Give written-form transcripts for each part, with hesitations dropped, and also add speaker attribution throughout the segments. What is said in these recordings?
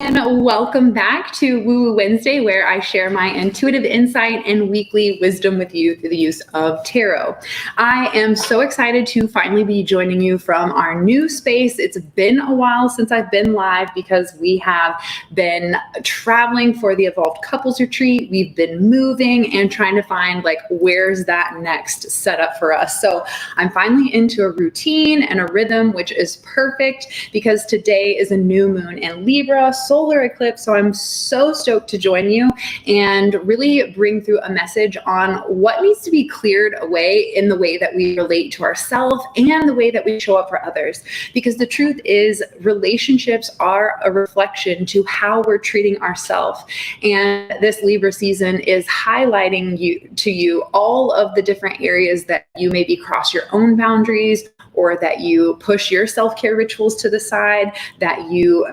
Speaker 1: And welcome back to Woo Woo Wednesday, where I share my intuitive insight and weekly wisdom with you through the use of tarot. I am so excited to finally be joining you from our new space. It's been a while since I've been live because we have been traveling for the Evolved Couples Retreat. We've been moving and trying to find where's that next setup for us. So I'm finally into a routine and a rhythm, which is perfect because today is a new moon in Libra, solar eclipse. So I'm so stoked to join you and really bring through a message on what needs to be cleared away in the way that we relate to ourselves and the way that we show up for others. Because the truth is, relationships are a reflection to how we're treating ourselves. And this Libra season is highlighting to you all of the different areas that you maybe cross your own boundaries, or that you push your self-care rituals to the side, that you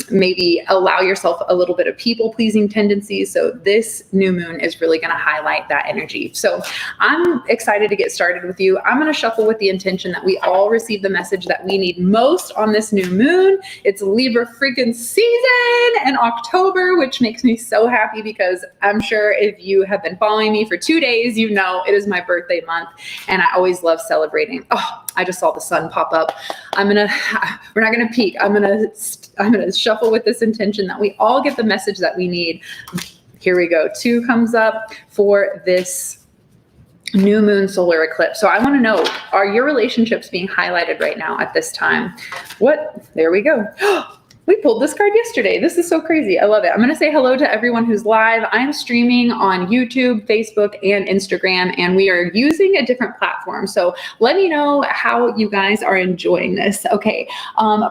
Speaker 1: maybe allow yourself a little bit of people-pleasing tendencies. So this new moon is really going to highlight that energy. So I'm excited to get started with you. I'm going to shuffle with the intention that we all receive the message that we need most on this new moon. It's Libra freaking season and October, which makes me so happy because I'm sure if you have been following me for 2 days, you know it is my birthday month and I always love celebrating. Oh, I just saw the sun pop up. We're not gonna peek. I'm gonna shuffle with this intention that we all get the message that we need. Here we go. 2 comes up for this new moon solar eclipse. So I want to know, are your relationships being highlighted right now at this time? There we go. We pulled this card yesterday. This is so crazy. I love it. I'm going to say hello to everyone who's live. I'm streaming on YouTube, Facebook, and Instagram, and we are using a different platform. So let me know how you guys are enjoying this. Okay.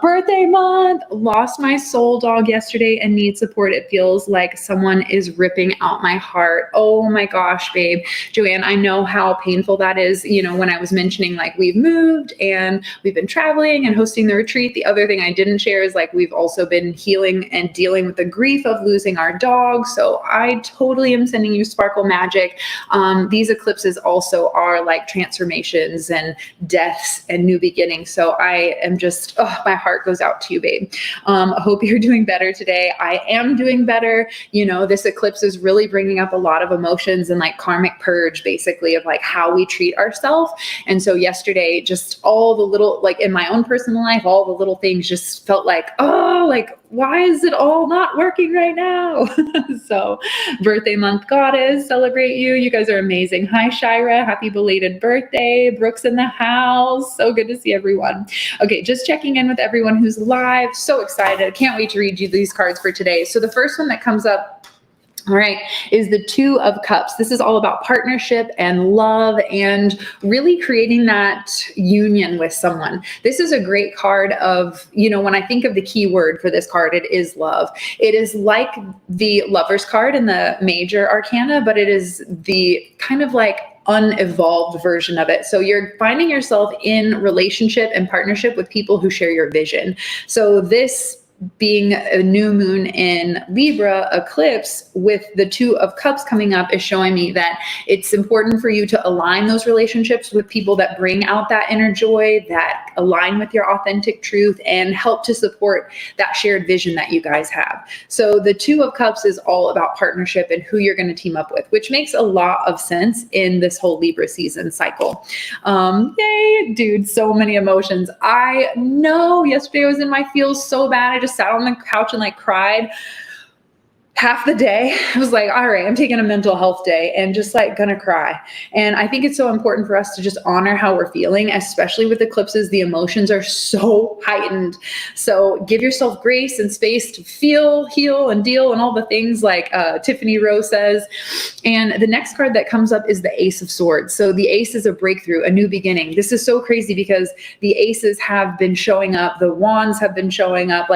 Speaker 1: Birthday month. Lost my soul dog yesterday and need support. It feels like someone is ripping out my heart. Oh my gosh, babe. Joanne, I know how painful that is. You know, when I was mentioning we've moved and we've been traveling and hosting the retreat, the other thing I didn't share is we've also been healing and dealing with the grief of losing our dog. So I totally am sending you sparkle magic. These eclipses also are transformations and deaths and new beginnings. So I am just, my heart goes out to you, babe. I hope you're doing better today. I am doing better. You know, this eclipse is really bringing up a lot of emotions and karmic purge, basically, of how we treat ourselves. And so yesterday, just all the little, in my own personal life, all the little things just felt why is it all not working right now? So birthday month goddess, celebrate you. You guys are amazing. Hi, Shira. Happy belated birthday. Brooke's in the house. So good to see everyone. Okay, just checking in with everyone who's live. So excited. I can't wait to read you these cards for today. So the first one that comes up, all right, is the 2 of Cups. This is all about partnership and love and really creating that union with someone. This is a great card of, when I think of the key word for this card, it is love. It is like the Lover's card in the major arcana, but it is the kind of unevolved version of it. So you're finding yourself in relationship and partnership with people who share your vision. So this being a new moon in Libra eclipse with the 2 of Cups coming up is showing me that it's important for you to align those relationships with people that bring out that inner joy, that align with your authentic truth and help to support that shared vision that you guys have. So the 2 of Cups is all about partnership and who you're going to team up with, which makes a lot of sense in this whole Libra season cycle. Yay, dude, so many emotions. I know yesterday I was in my feels so bad. I just sat on the couch and cried half the day. I was like, all right, I'm taking a mental health day and just gonna cry. And I think it's so important for us to just honor how we're feeling, especially with eclipses. The emotions are so heightened. So give yourself grace and space to feel, heal, and deal and all the things Tiffany Rose says. And the next card that comes up is the Ace of Swords. So the Ace is a breakthrough, a new beginning. This is so crazy because the Aces have been showing up. The Wands have been showing up.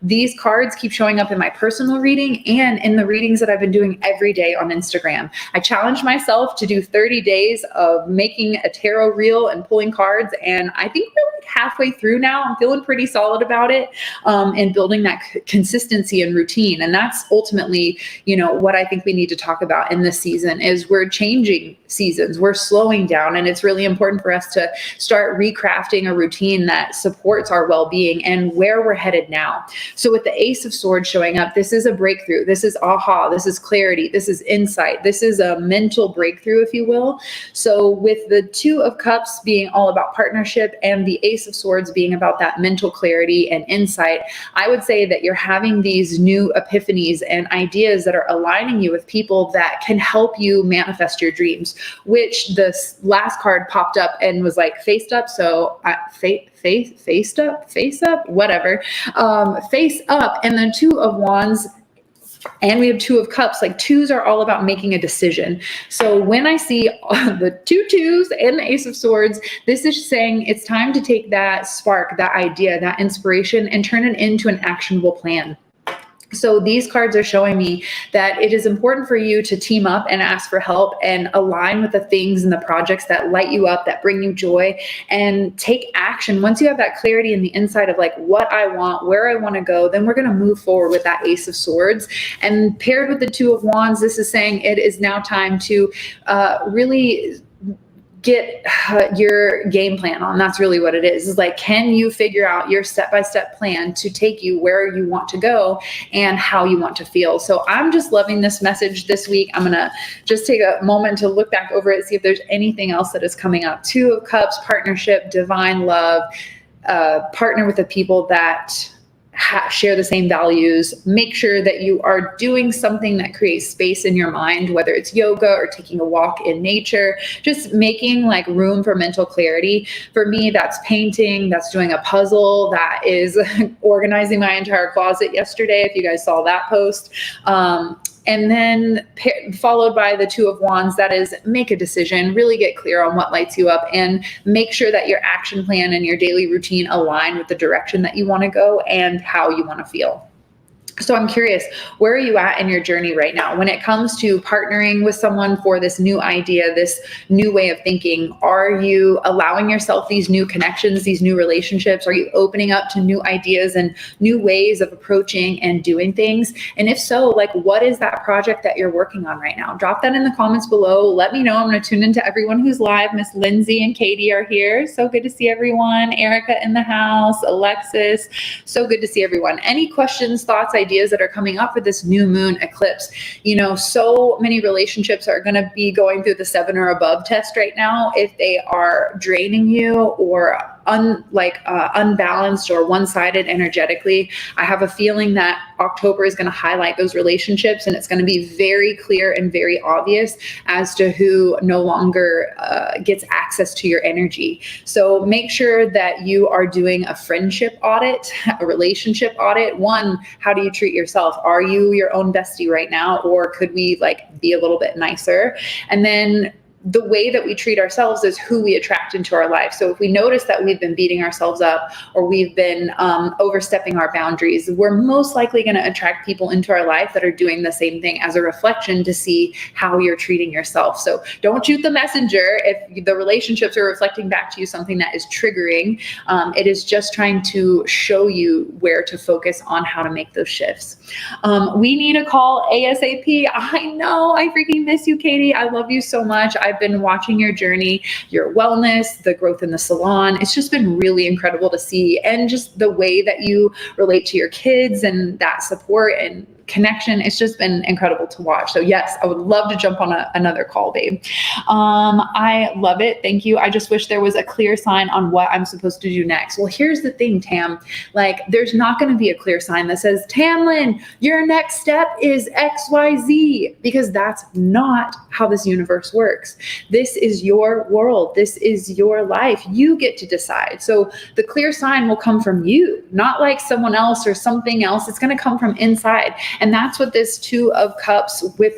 Speaker 1: These cards keep showing up in my personal reading and again, in the readings that I've been doing every day on Instagram. I challenged myself to do 30 days of making a tarot reel and pulling cards. And I think we're like halfway through now. I'm feeling pretty solid about it, and building that consistency and routine. And that's ultimately, what I think we need to talk about in this season is we're changing seasons. We're slowing down. And it's really important for us to start recrafting a routine that supports our well-being and where we're headed now. So with the Ace of Swords showing up, this is a breakthrough. This is aha. This is clarity. This is insight. This is a mental breakthrough, if you will. So with the Two of Cups being all about partnership and the Ace of Swords being about that mental clarity and insight, I would say that you're having these new epiphanies and ideas that are aligning you with people that can help you manifest your dreams, which this last card popped up and was like faced up. So face up, whatever, face up. And then Two of Wands, and we have Two of Cups. Like twos are all about making a decision. So when I see the two twos and the Ace of Swords, this is saying it's time to take that spark, that idea, that inspiration, and turn it into an actionable plan. So these cards are showing me that it is important for you to team up and ask for help and align with the things and the projects that light you up, that bring you joy, and take action. Once you have that clarity in the inside of like what I want, where I want to go, then we're going to move forward with that Ace of Swords. And paired with the Two of Wands, this is saying it is now time to really get your game plan on. That's really what it is. It's like, can you figure out your step-by-step plan to take you where you want to go and how you want to feel? So I'm just loving this message this week. I'm going to just take a moment to look back over it, see if there's anything else that is coming up. Two of Cups, partnership, divine love, partner with the people that share the same values. Make sure that you are doing something that creates space in your mind, whether it's yoga or taking a walk in nature, just making like room for mental clarity. For me, that's painting, that's doing a puzzle, that is organizing my entire closet yesterday, if you guys saw that post. And then followed by the Two of Wands, that is make a decision, really get clear on what lights you up, and make sure that your action plan and your daily routine align with the direction that you want to go and how you want to feel. So I'm curious, where are you at in your journey right now? When it comes to partnering with someone for this new idea, this new way of thinking, are you allowing yourself these new connections, these new relationships? Are you opening up to new ideas and new ways of approaching and doing things? And if so, like, what is that project that you're working on right now? Drop that in the comments below. Let me know. I'm going to tune into everyone who's live. Miss Lindsay and Katie are here. So good to see everyone. Erica in the house, Alexis. So good to see everyone. Any questions, thoughts, ideas that are coming up for this new moon eclipse? So many relationships are going to be going through the 7 or above test right now. If they are draining you or unbalanced or one-sided energetically, I have a feeling that October is going to highlight those relationships, and it's going to be very clear and very obvious as to who no longer gets access to your energy. So make sure that you are doing a friendship audit, a relationship audit. One, how do you treat yourself? Are you your own bestie right now, or could we be a little bit nicer? And then the way that we treat ourselves is who we attract into our life. So if we notice that we've been beating ourselves up or we've been overstepping our boundaries, we're most likely going to attract people into our life that are doing the same thing as a reflection to see how you're treating yourself. So don't shoot the messenger. If the relationships are reflecting back to you something that is triggering, it is just trying to show you where to focus on how to make those shifts. We need a call ASAP. I know, I freaking miss you, Katie. I love you so much. I've been watching your journey, your wellness, the growth in the salon. It's just been really incredible to see. And just the way that you relate to your kids and that support and connection. It's just been incredible to watch. So yes, I would love to jump on another call, babe. I love it. Thank you. I just wish there was a clear sign on what I'm supposed to do next. Well, here's the thing, Tam, there's not going to be a clear sign that says, Tamlin, your next step is XYZ, because that's not how this universe works. This is your world. This is your life. You get to decide. So the clear sign will come from you, not like someone else or something else. It's going to come from inside. And that's what this Two of Cups with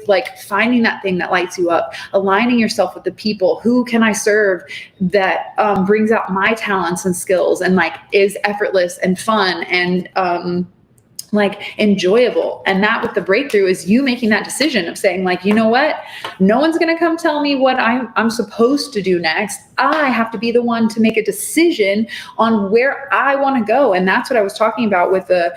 Speaker 1: finding that thing that lights you up, aligning yourself with the people. Who can I serve that brings out my talents and skills and is effortless and fun and like enjoyable. And that with the breakthrough is you making that decision of saying like, you know what, no one's going to come tell me what I'm supposed to do next. I have to be the one to make a decision on where I want to go. And that's what I was talking about with the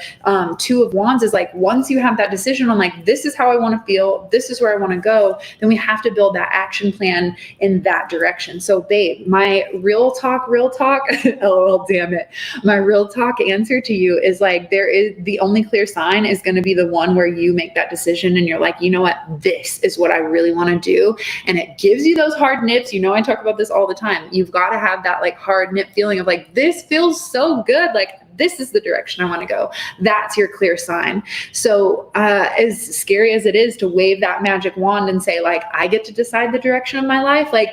Speaker 1: Two of Wands is like, once you have that decision on like, this is how I want to feel, this is where I want to go, then we have to build that action plan in that direction. So babe, my real talk, LOL, damn it. My real talk answer to you is like, there is the only clear sign is going to be the one where you make that decision and you're like, you know what, this is what I really want to do. And it gives you those hard nips. You know, I talk about this all the time. You've got to have that like hard nip feeling of like, this feels so good. Like, this is the direction I want to go. That's your clear sign. So as scary as it is to wave that magic wand and say like, I get to decide the direction of my life, like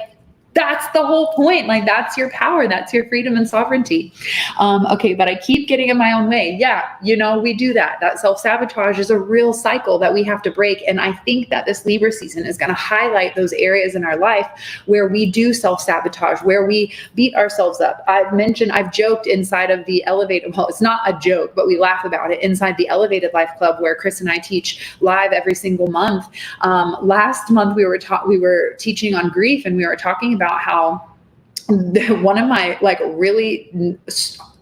Speaker 1: that's the whole point. Like that's your power. That's your freedom and sovereignty. Okay. But I keep getting in my own way. Yeah. You know, we do that. That self-sabotage is a real cycle that we have to break. And I think that this Libra season is going to highlight those areas in our life where we do self-sabotage, where we beat ourselves up. I've joked inside of the Elevated, well, it's not a joke, but we laugh about it inside the Elevated Life Club where Chris and I teach live every single month. Last month we were teaching on grief, and we were talking about how one of my like really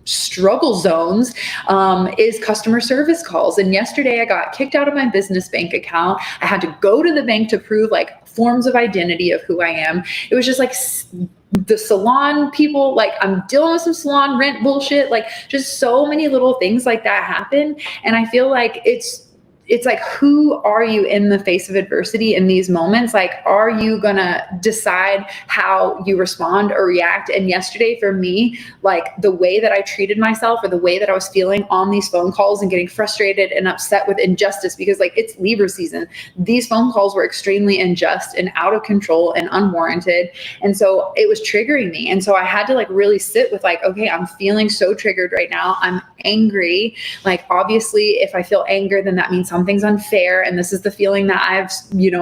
Speaker 1: struggle zones is customer service calls. And yesterday I got kicked out of my business bank account. I had to go to the bank to prove like forms of identity of who I am. It was just like the salon people, like I'm dealing with some salon rent bullshit, like just so many little things like that happen. And I feel like it's like, who are you in the face of adversity in these moments? Like, are you gonna decide how you respond or react? And yesterday for me, like the way that I treated myself or the way that I was feeling on these phone calls and getting frustrated and upset with injustice, because like it's Libra season. These phone calls were extremely unjust and out of control and unwarranted. And so it was triggering me. And so I had to like really sit with like, okay, I'm feeling so triggered right now. I'm angry. Like, obviously if I feel anger, then that means something's unfair. And this is the feeling that I've,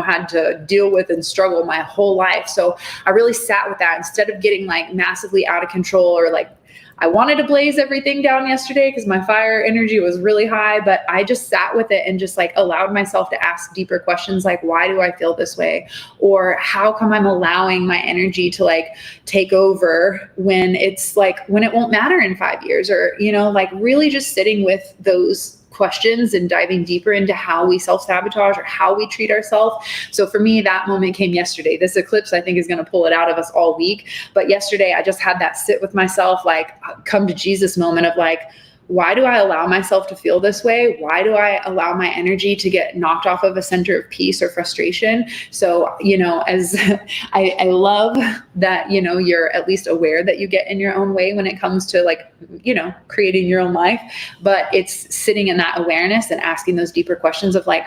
Speaker 1: had to deal with and struggle my whole life. So I really sat with that instead of getting like massively out of control, or like, I wanted to blaze everything down yesterday because my fire energy was really high, but I just sat with it and just like allowed myself to ask deeper questions like, why do I feel this way? Or how come I'm allowing my energy to like take over when it's like, when it won't matter in 5 years? Or, like really just sitting with those questions and diving deeper into how we self-sabotage or how we treat ourselves. So for me, that moment came yesterday. This eclipse, I think, is going to pull it out of us all week. But yesterday, I just had that sit with myself, like come to Jesus moment of like, why do I allow myself to feel this way? Why do I allow my energy to get knocked off of a center of peace or frustration? So, as I love that, you're at least aware that you get in your own way when it comes to like, creating your own life, but it's sitting in that awareness and asking those deeper questions of like,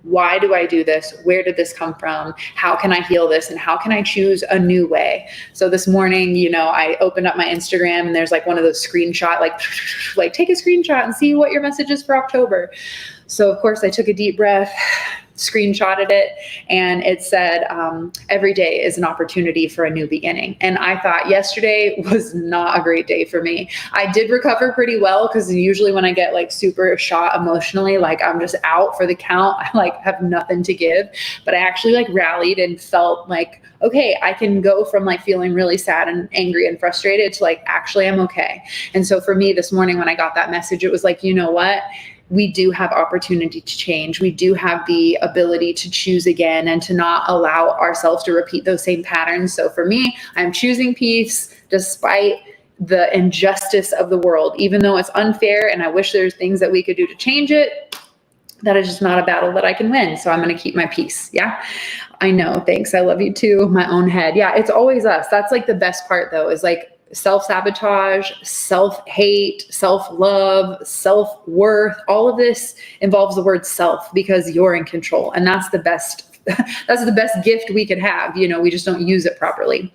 Speaker 1: why do I do this? Where did this come from? How can I heal this? And how can I choose a new way? So this morning, I opened up my Instagram and there's like one of those screenshot, like take a screenshot and see what your message is for October. So of course I took a deep breath, screenshotted it, and it said, every day is an opportunity for a new beginning. And I thought yesterday was not a great day for me. I did recover pretty well, because usually when I get like super shot emotionally, like I'm just out for the count, I like have nothing to give. But I actually like rallied and felt like, okay, I can go from like feeling really sad and angry and frustrated to like, actually I'm okay. And so for me this morning when I got that message, it was like, you know what? We do have opportunity to change. We do have the ability to choose again and to not allow ourselves to repeat those same patterns. So for me, I'm choosing peace despite the injustice of the world, even though it's unfair and I wish there's things that we could do to change it. That is just not a battle that I can win. So I'm going to keep my peace. Yeah, I know. Thanks. I love you too. My own head. Yeah, it's always us. That's like the best part though, is like self-sabotage, self-hate, self-love, self-worth. All of this involves the word self, because you're in control. And that's the best gift we could have. We just don't use it properly.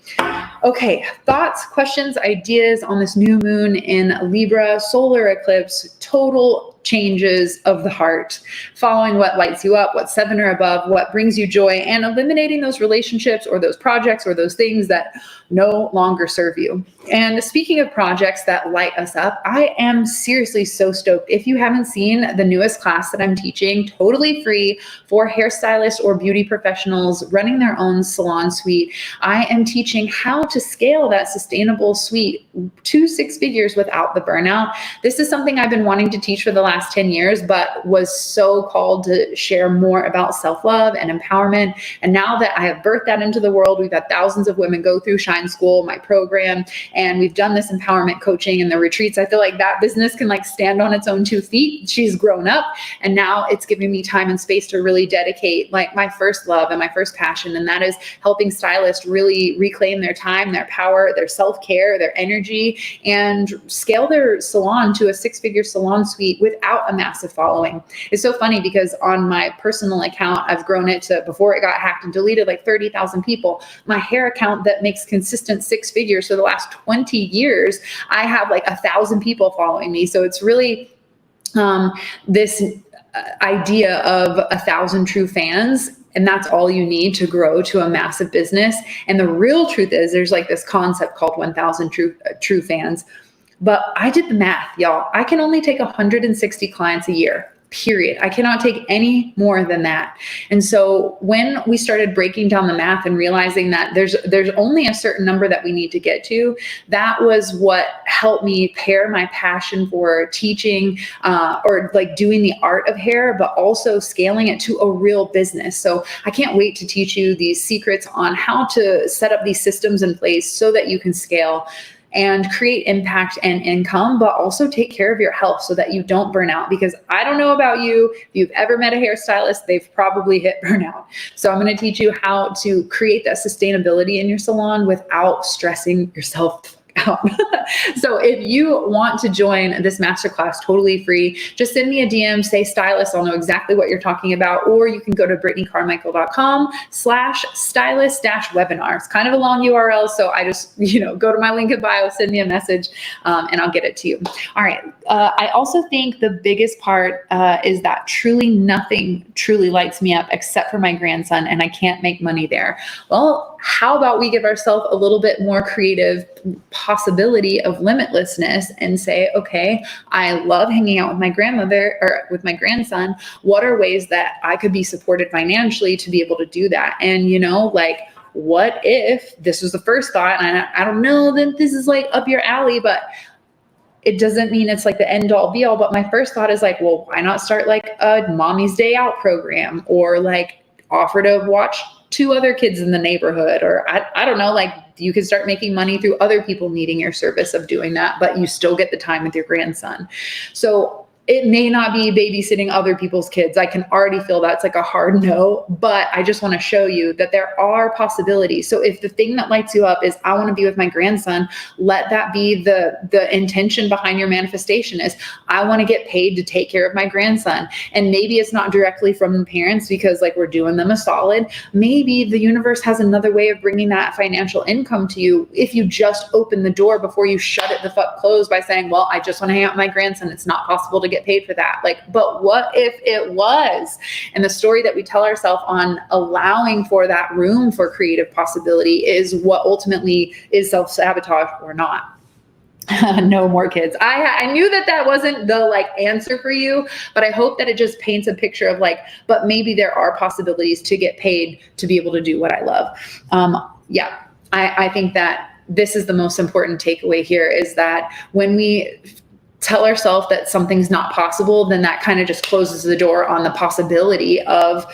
Speaker 1: Okay. Thoughts, questions, ideas on this new moon in Libra, solar eclipse, total changes of the heart, following what lights you up, what's 7 or above, what brings you joy, and eliminating those relationships or those projects or those things that no longer serve you. And speaking of projects that light us up, I am seriously so stoked. If you haven't seen the newest class that I'm teaching, totally free for hairstylists or beauty professionals running their own salon suite, I am teaching how to scale that sustainable suite to 6 figures without the burnout. This is something I've been wanting to teach for the last 10 years, but was so called to share more about self-love and empowerment. And now that I have birthed that into the world, we've had thousands of women go through Shine School, my program, and we've done this empowerment coaching and the retreats. I feel like that business can like stand on its own 2 feet. She's grown up, and now it's giving me time and space to really dedicate like my first love and my first passion. And that is helping stylists really reclaim their time, their power, their self-care, their energy, and scale their salon to a 6-figure salon suite without a massive following. It's so funny because on my personal account, I've grown it to, before it got hacked and deleted, like 30,000 people. My hair account that makes consistent 6 figures for the last 20 years, I have like 1,000 people following me. So it's really this idea of 1,000 true fans. And that's all you need to grow to a massive business. And the real truth is there's like this concept called 1,000 true fans. But I did the math, y'all. I can only take 160 clients a year, period. I cannot take any more than that. And so when we started breaking down the math and realizing that there's only a certain number that we need to get to, that was what helped me pair my passion for teaching or like doing the art of hair, but also scaling it to a real business. So I can't wait to teach you these secrets on how to set up these systems in place so that you can scale and create impact and income, but also take care of your health so that you don't burn out. Because I don't know about you, if you've ever met a hairstylist, they've probably hit burnout. So I'm going to teach you how to create that sustainability in your salon without stressing yourself out. So if you want to join this masterclass totally free, just send me a DM, say stylist. I'll know exactly what you're talking about. Or you can go to brittneycarmichael.com/stylist-webinar. It's kind of a long URL. So I just, go to my link in bio, send me a message, and I'll get it to you. All right. I also think the biggest part is that truly nothing truly lights me up except for my grandson, and I can't make money there. Well, how about we give ourselves a little bit more creative possibility of limitlessness and say, okay, I love hanging out with my grandmother or with my grandson. What are ways that I could be supported financially to be able to do that? And, what if this was the first thought? And I don't know that this is like up your alley, but it doesn't mean it's like the end all be all. But my first thought is like, well, why not start like a mommy's day out program, or like offer to watch 2 other kids in the neighborhood, or I don't know, like you can start making money through other people needing your service of doing that, but you still get the time with your grandson. So it may not be babysitting other people's kids. I can already feel that's like a hard no, but I just want to show you that there are possibilities. So if the thing that lights you up is I want to be with my grandson, let that be the intention behind your manifestation is I want to get paid to take care of my grandson. And maybe it's not directly from the parents because like we're doing them a solid. Maybe the universe has another way of bringing that financial income to you if you just open the door before you shut it the fuck closed by saying, well, I just want to hang out with my grandson. It's not possible to get paid for that. But what if it was? And the story that we tell ourselves on allowing for that room for creative possibility is what ultimately is self-sabotage or not. No more kids. I knew that wasn't the answer for you, but I hope that it just paints a picture of but maybe there are possibilities to get paid to be able to do what I love. I think that this is the most important takeaway here is that when we tell ourselves that something's not possible, then that kind of just closes the door on the possibility of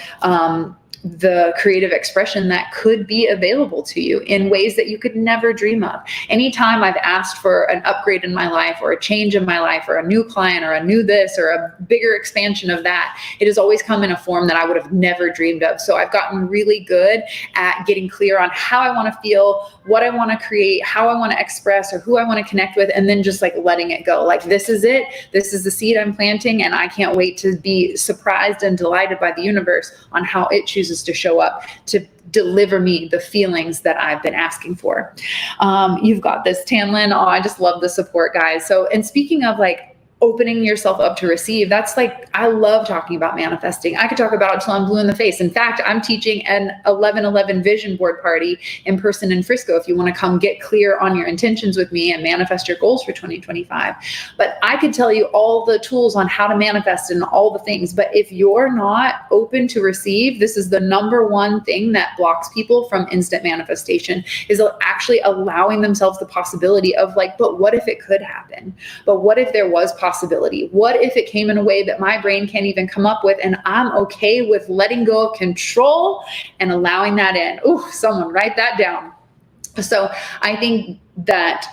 Speaker 1: the creative expression that could be available to you in ways that you could never dream of. Anytime I've asked for an upgrade in my life or a change in my life or a new client or a new this or a bigger expansion of that, it has always come in a form that I would have never dreamed of. So I've gotten really good at getting clear on how I want to feel, what I want to create, how I want to express, or who I want to connect with, and then just letting it go. This is it. This is the seed I'm planting, and I can't wait to be surprised and delighted by the universe on how it chooses to show up to deliver me the feelings that I've been asking for. You've got this, Tanlin. Oh, I just love the support, guys. So, and speaking of opening yourself up to receive. That's like, I love talking about manifesting. I could talk about it till I'm blue in the face. In fact, I'm teaching an 11/11 vision board party in person in Frisco if you want to come get clear on your intentions with me and manifest your goals for 2025. But I could tell you all the tools on how to manifest and all the things. But if you're not open to receive, this is the number one thing that blocks people from instant manifestation, is actually allowing themselves the possibility of like, but what if it could happen? But what if there was possibility? What if it came in a way that my brain can't even come up with, and I'm okay with letting go of control and allowing that in? Ooh, someone write that down. So I think that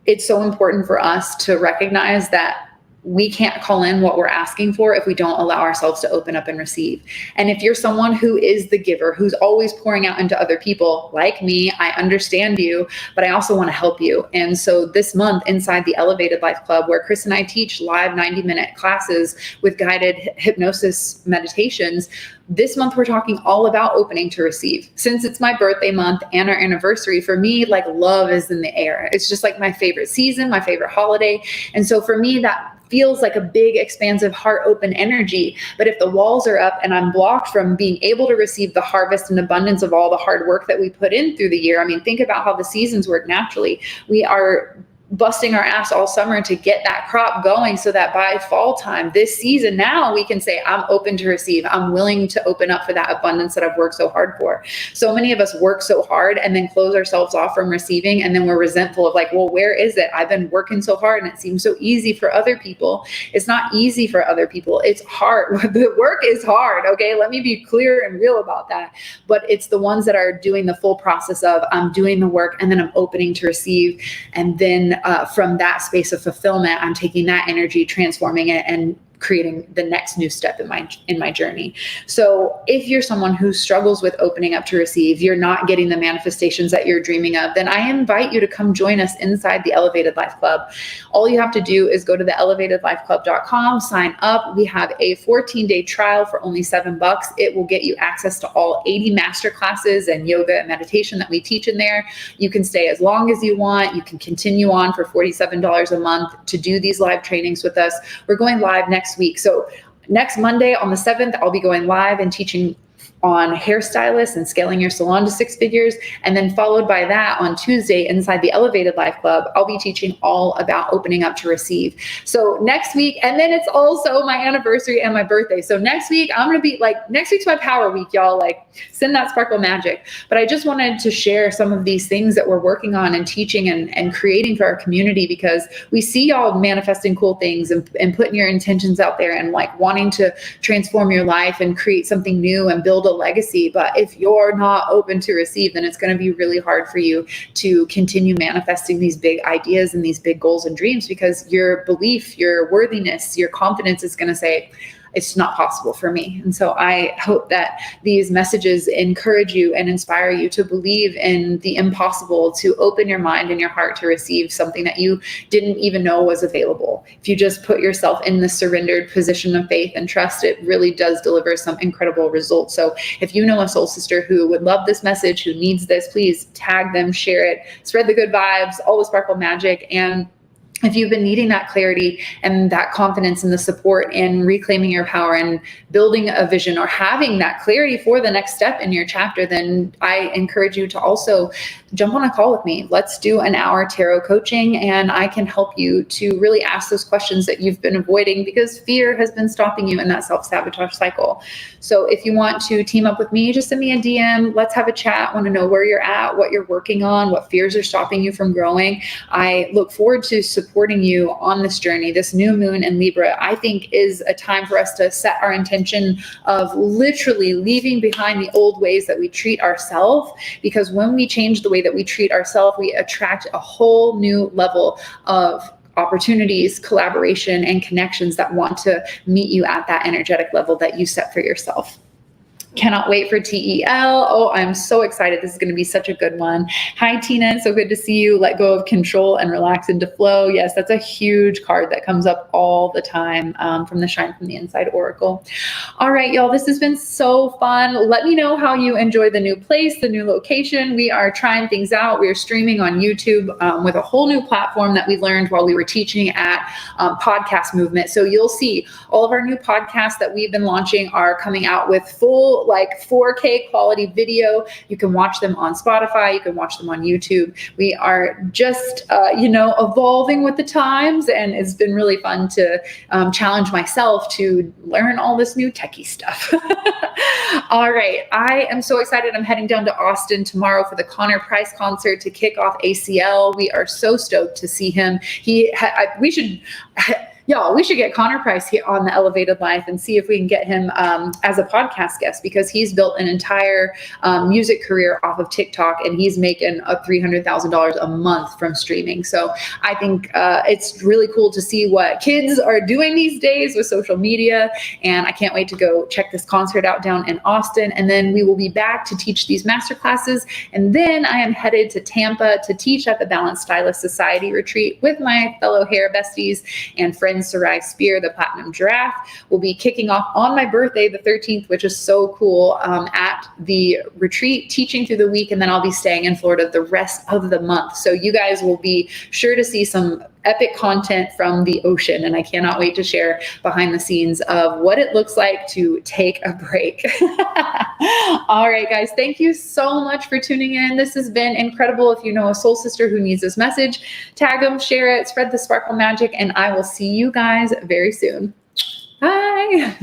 Speaker 1: it's so important for us to recognize that we can't call in what we're asking for if we don't allow ourselves to open up and receive. And if you're someone who is the giver, who's always pouring out into other people, like me, I understand you, but I also want to help you. And so this month inside the Elevated Life Club, where Chris and I teach live 90-minute classes with guided hypnosis meditations, this month we're talking all about opening to receive. Since it's my birthday month and our anniversary, for me, like, love is in the air. It's just like my favorite season, my favorite holiday. And so for me, that feels like a big, expansive, heart open energy. But if the walls are up and I'm blocked from being able to receive the harvest and abundance of all the hard work that we put in through the year, I mean, think about how the seasons work naturally. We are busting our ass all summer to get that crop going so that by fall time, this season, now we can say, I'm open to receive. I'm willing to open up for that abundance that I've worked so hard for. So many of us work so hard and then close ourselves off from receiving. And then we're resentful of like, well, where is it? I've been working so hard and it seems so easy for other people. It's not easy for other people. It's hard. The work is hard. Okay. Let me be clear and real about that. But it's the ones that are doing the full process of, I'm doing the work and then I'm opening to receive. And then from that space of fulfillment, I'm taking that energy, transforming it, and creating the next new step in my journey. So if you're someone who struggles with opening up to receive, you're not getting the manifestations that you're dreaming of, then I invite you to come join us inside the Elevated Life Club. All you have to do is go to the elevatedlifeclub.com, sign up. We have a 14-day trial for only $7. It will get you access to all 80 master classes and yoga and meditation that we teach in there. You can stay as long as you want. You can continue on for $47 a month to do these live trainings with us. We're going live next week. So next Monday on the 7th, I'll be going live and teaching on hairstylists and scaling your salon to 6 figures. And then followed by that on Tuesday inside the Elevated Life Club, I'll be teaching all about opening up to receive. So next week, and then it's also my anniversary and my birthday. So next week, I'm going to be like, next week's my power week, y'all. Like, send that sparkle magic. But I just wanted to share some of these things that we're working on and teaching and creating for our community, because we see y'all manifesting cool things and putting your intentions out there and like wanting to transform your life and create something new and build a legacy. But if you're not open to receive, then it's going to be really hard for you to continue manifesting these big ideas and these big goals and dreams, because your belief, your worthiness, your confidence is going to say, it's not possible for me. And so I hope that these messages encourage you and inspire you to believe in the impossible, to open your mind and your heart to receive something that you didn't even know was available. If you just put yourself in the surrendered position of faith and trust, it really does deliver some incredible results. So if you know a soul sister who would love this message, who needs this, please tag them, share it, spread the good vibes, all the sparkle magic. And if you've been needing that clarity and that confidence and the support in reclaiming your power and building a vision or having that clarity for the next step in your chapter, then I encourage you to also jump on a call with me. Let's do an hour tarot coaching, and I can help you to really ask those questions that you've been avoiding because fear has been stopping you in that self-sabotage cycle. So if you want to team up with me, just send me a DM. Let's have a chat. I want to know where you're at, what you're working on, what fears are stopping you from growing. I look forward to supporting you on this journey. This new moon in Libra, I think, is a time for us to set our intention of literally leaving behind the old ways that we treat ourselves, because when we change the way that we treat ourselves, we attract a whole new level of opportunities, collaboration, and connections that want to meet you at that energetic level that you set for yourself. Cannot wait for TEL. Oh, I'm so excited. This is going to be such a good one. Hi, Tina. So good to see you. Let go of control and relax into flow. Yes, that's a huge card that comes up all the time from the Shine from the Inside Oracle. All right, y'all. This has been so fun. Let me know how you enjoy the new place, the new location. We are trying things out. We are streaming on YouTube with a whole new platform that we learned while we were teaching at Podcast Movement. So you'll see all of our new podcasts that we've been launching are coming out with full like 4K quality video. You can watch them on Spotify. You can watch them on YouTube. We are just, evolving with the times, and it's been really fun to challenge myself to learn all this new techie stuff. All right. I am so excited. I'm heading down to Austin tomorrow for the Connor Price concert to kick off ACL. We are so stoked to see him. We should get Connor Price here on the Elevated Life and see if we can get him as a podcast guest, because he's built an entire music career off of TikTok, and he's making $300,000 a month from streaming. So I think it's really cool to see what kids are doing these days with social media. And I can't wait to go check this concert out down in Austin. And then we will be back to teach these master classes. And then I am headed to Tampa to teach at the Balanced Stylist Society retreat with my fellow hair besties and friends. Sarai Spear, the Platinum Giraffe, will be kicking off on my birthday, the 13th, which is so cool, at the retreat, teaching through the week, and then I'll be staying in Florida the rest of the month. So you guys will be sure to see some epic content from the ocean, and I cannot wait to share behind the scenes of what it looks like to take a break. All right, guys, thank you so much for tuning in. This has been incredible. If you know a soul sister who needs this message, tag them, share it, spread the sparkle magic, and I will see you guys very soon. Bye.